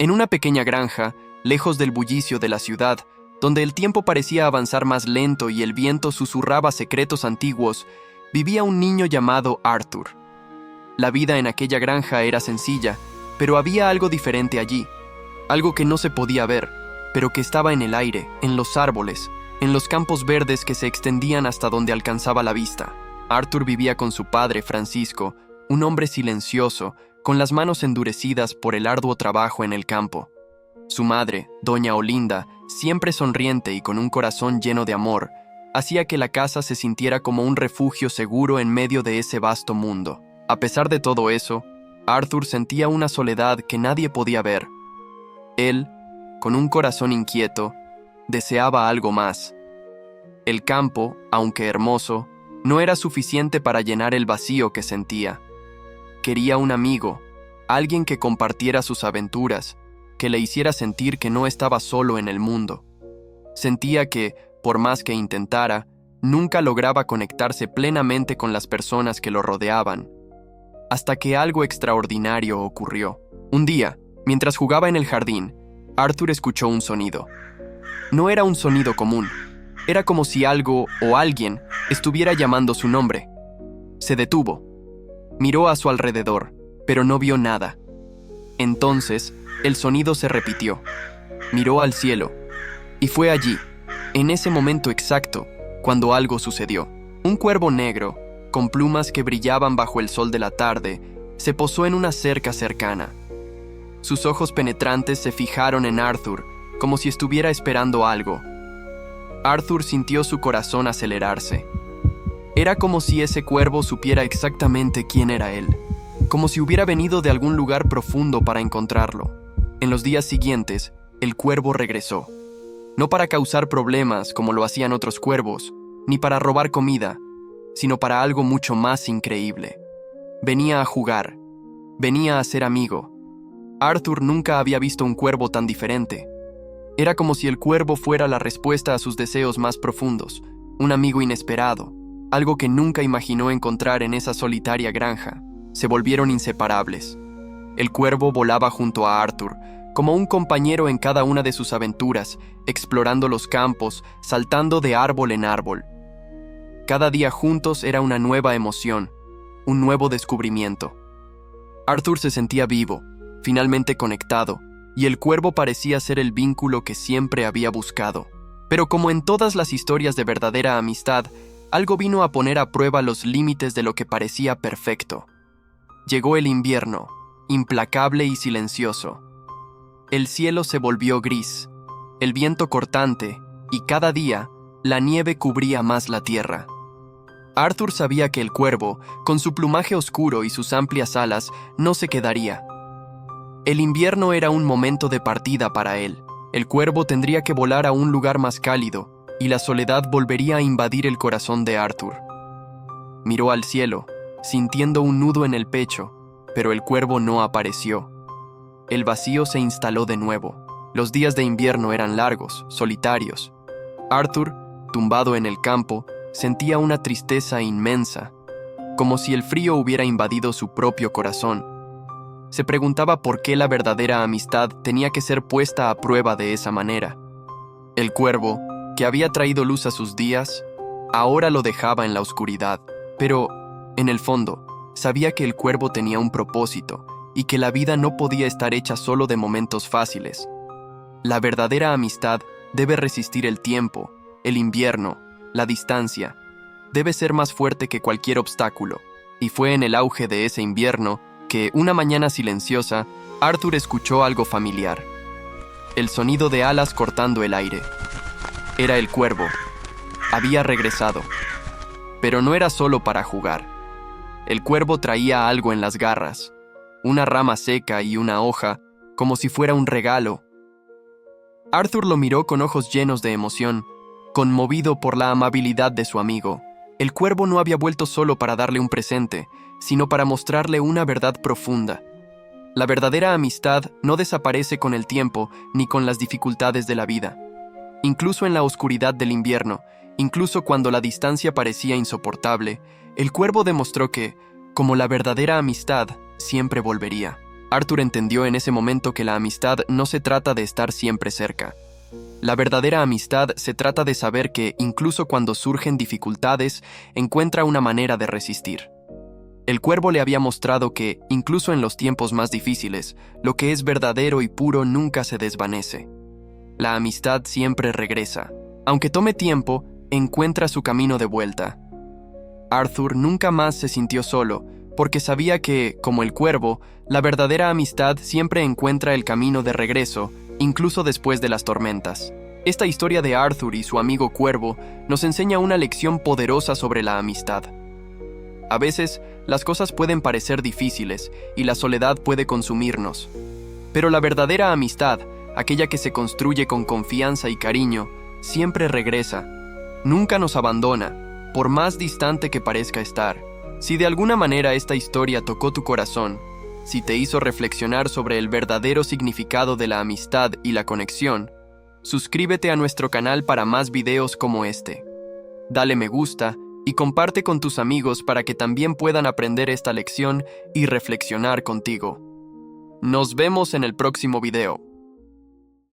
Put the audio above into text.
En una pequeña granja, lejos del bullicio de la ciudad, donde el tiempo parecía avanzar más lento y el viento susurraba secretos antiguos, vivía un niño llamado Arthur. La vida en aquella granja era sencilla, pero había algo diferente allí, algo que no se podía ver, pero que estaba en el aire, en los árboles, en los campos verdes que se extendían hasta donde alcanzaba la vista. Arthur vivía con su padre, Francisco, un hombre silencioso, con las manos endurecidas por el arduo trabajo en el campo. Su madre, doña Olinda, siempre sonriente y con un corazón lleno de amor, hacía que la casa se sintiera como un refugio seguro en medio de ese vasto mundo. A pesar de todo eso, Arthur sentía una soledad que nadie podía ver. Él, con un corazón inquieto, deseaba algo más. El campo, aunque hermoso, no era suficiente para llenar el vacío que sentía. Quería un amigo, alguien que compartiera sus aventuras, que le hiciera sentir que no estaba solo en el mundo. Sentía que, por más que intentara, nunca lograba conectarse plenamente con las personas que lo rodeaban. Hasta que algo extraordinario ocurrió. Un día, mientras jugaba en el jardín, Arthur escuchó un sonido. No era un sonido común. Era como si algo o alguien estuviera llamando su nombre. Se detuvo. Miró a su alrededor, pero no vio nada. Entonces, el sonido se repitió. Miró al cielo. Y fue allí, en ese momento exacto, cuando algo sucedió. Un cuervo negro, con plumas que brillaban bajo el sol de la tarde, se posó en una cerca cercana. Sus ojos penetrantes se fijaron en Arthur, como si estuviera esperando algo. Arthur sintió su corazón acelerarse. Era como si ese cuervo supiera exactamente quién era él, como si hubiera venido de algún lugar profundo para encontrarlo. En los días siguientes, el cuervo regresó. No para causar problemas como lo hacían otros cuervos, ni para robar comida, sino para algo mucho más increíble. Venía a jugar, venía a ser amigo. Arthur nunca había visto un cuervo tan diferente. Era como si el cuervo fuera la respuesta a sus deseos más profundos, un amigo inesperado, algo que nunca imaginó encontrar en esa solitaria granja. Se volvieron inseparables. El cuervo volaba junto a Arthur, como un compañero en cada una de sus aventuras, explorando los campos, saltando de árbol en árbol. Cada día juntos era una nueva emoción, un nuevo descubrimiento. Arthur se sentía vivo, finalmente conectado, y el cuervo parecía ser el vínculo que siempre había buscado. Pero como en todas las historias de verdadera amistad, algo vino a poner a prueba los límites de lo que parecía perfecto. Llegó el invierno, implacable y silencioso. El cielo se volvió gris, el viento cortante, y cada día, la nieve cubría más la tierra. Arthur sabía que el cuervo, con su plumaje oscuro y sus amplias alas, no se quedaría. El invierno era un momento de partida para él. El cuervo tendría que volar a un lugar más cálido, y la soledad volvería a invadir el corazón de Arthur. Miró al cielo, sintiendo un nudo en el pecho, pero el cuervo no apareció. El vacío se instaló de nuevo. Los días de invierno eran largos, solitarios. Arthur, tumbado en el campo, sentía una tristeza inmensa, como si el frío hubiera invadido su propio corazón. Se preguntaba por qué la verdadera amistad tenía que ser puesta a prueba de esa manera. El cuervo, que había traído luz a sus días, ahora lo dejaba en la oscuridad. Pero, en el fondo, sabía que el cuervo tenía un propósito y que la vida no podía estar hecha solo de momentos fáciles. La verdadera amistad debe resistir el tiempo, el invierno, la distancia. Debe ser más fuerte que cualquier obstáculo. Y fue en el auge de ese invierno que, una mañana silenciosa, Arthur escuchó algo familiar. El sonido de alas cortando el aire. Era el cuervo. Había regresado. Pero no era solo para jugar. El cuervo traía algo en las garras. Una rama seca y una hoja, como si fuera un regalo. Arthur lo miró con ojos llenos de emoción, conmovido por la amabilidad de su amigo. El cuervo no había vuelto solo para darle un presente, sino para mostrarle una verdad profunda. La verdadera amistad no desaparece con el tiempo ni con las dificultades de la vida. Incluso en la oscuridad del invierno, incluso cuando la distancia parecía insoportable, el cuervo demostró que, como la verdadera amistad, siempre volvería. Arthur entendió en ese momento que la amistad no se trata de estar siempre cerca. La verdadera amistad se trata de saber que, incluso cuando surgen dificultades, encuentra una manera de resistir. El cuervo le había mostrado que, incluso en los tiempos más difíciles, lo que es verdadero y puro nunca se desvanece. La amistad siempre regresa. Aunque tome tiempo, encuentra su camino de vuelta. Arthur nunca más se sintió solo, porque sabía que, como el cuervo, la verdadera amistad siempre encuentra el camino de regreso, incluso después de las tormentas. Esta historia de Arthur y su amigo cuervo nos enseña una lección poderosa sobre la amistad. A veces, las cosas pueden parecer difíciles y la soledad puede consumirnos. Pero la verdadera amistad, aquella que se construye con confianza y cariño, siempre regresa. Nunca nos abandona, por más distante que parezca estar. Si de alguna manera esta historia tocó tu corazón, si te hizo reflexionar sobre el verdadero significado de la amistad y la conexión, suscríbete a nuestro canal para más videos como este. Dale me gusta y comparte con tus amigos para que también puedan aprender esta lección y reflexionar contigo. Nos vemos en el próximo video.